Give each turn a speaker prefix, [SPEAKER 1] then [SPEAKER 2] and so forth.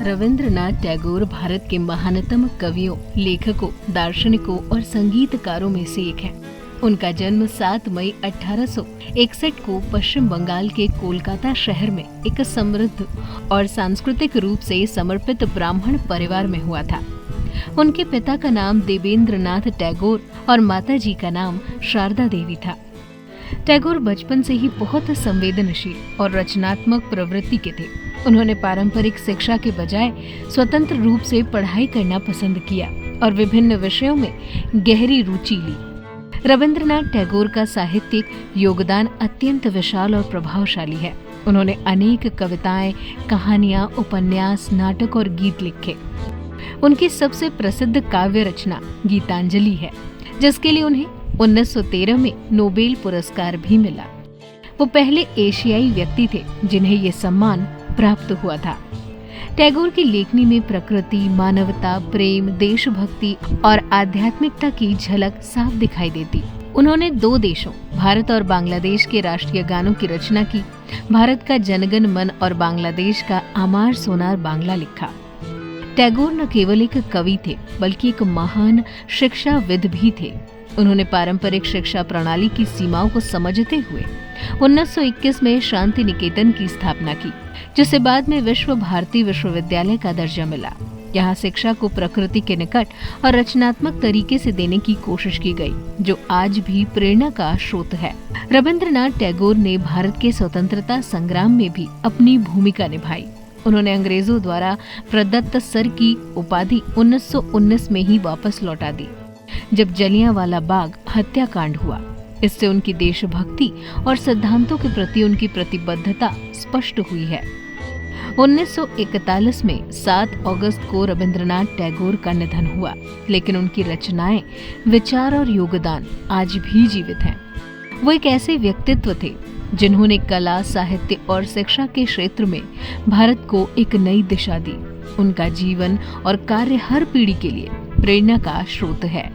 [SPEAKER 1] रविंद्रनाथ टैगोर भारत के महानतम कवियों, लेखकों, दार्शनिकों और संगीतकारों में से एक हैं। उनका जन्म 7 मई 1861 को पश्चिम बंगाल के कोलकाता शहर में एक समृद्ध और सांस्कृतिक रूप से समर्पित ब्राह्मण परिवार में हुआ था। उनके पिता का नाम देवेंद्रनाथ टैगोर और माताजी का नाम शारदा देवी था। टैगोर बचपन से ही बहुत संवेदनशील और रचनात्मक प्रवृत्ति के थे। उन्होंने पारंपरिक शिक्षा के बजाय स्वतंत्र रूप से पढ़ाई करना पसंद किया और विभिन्न विषयों में गहरी रुचि ली। रविंद्रनाथ टैगोर का साहित्यिक योगदान अत्यंत विशाल और प्रभावशाली है। उन्होंने अनेक कविताएं, कहानियां, उपन्यास, नाटक और गीत लिखे। उनकी सबसे प्रसिद्ध काव्य रचना गीतांजलि है, जिसके लिए उन्हें 1913 में नोबेल पुरस्कार भी मिला। वो पहले एशियाई व्यक्ति थे जिन्हें ये सम्मान प्राप्त हुआ था। टैगोर की लेखनी में प्रकृति, मानवता, प्रेम, देशभक्ति और आध्यात्मिकता की झलक साफ दिखाई देती। उन्होंने 2 देशों, भारत और बांग्लादेश के राष्ट्रीय गानों की रचना की। भारत का जनगण मन और बांग्लादेश का आमार सोनार बांग्ला लिखा। टैगोर न केवल एक कवि थे, बल्कि एक महान शिक्षाविद भी थे। उन्होंने पारंपरिक शिक्षा प्रणाली की सीमाओं को समझते हुए 1921 में शांति निकेतन की स्थापना की, जिसे बाद में विश्व भारती विश्वविद्यालय का दर्जा मिला। यहाँ शिक्षा को प्रकृति के निकट और रचनात्मक तरीके से देने की कोशिश की गई, जो आज भी प्रेरणा का स्रोत है। रविंद्रनाथ टैगोर ने भारत के स्वतंत्रता संग्राम में भी अपनी भूमिका निभाई। उन्होंने अंग्रेजों द्वारा प्रदत्त सर की उपाधि 1919 में ही वापस लौटा दी, जब जलियांवाला बाग हत्याकांड हुआ। इससे उनकी देशभक्ति और सिद्धांतों के प्रति उनकी प्रतिबद्धता स्पष्ट हुई है। 1941 में 7 अगस्त को रविंद्रनाथ टैगोर का निधन हुआ, लेकिन उनकी रचनाएं, विचार और योगदान आज भी जीवित हैं। वो एक ऐसे व्यक्तित्व थे जिन्होंने कला, साहित्य और शिक्षा के क्षेत्र में भारत को एक नई दिशा दी। उनका जीवन और कार्य हर पीढ़ी के लिए प्रेरणा का स्रोत है।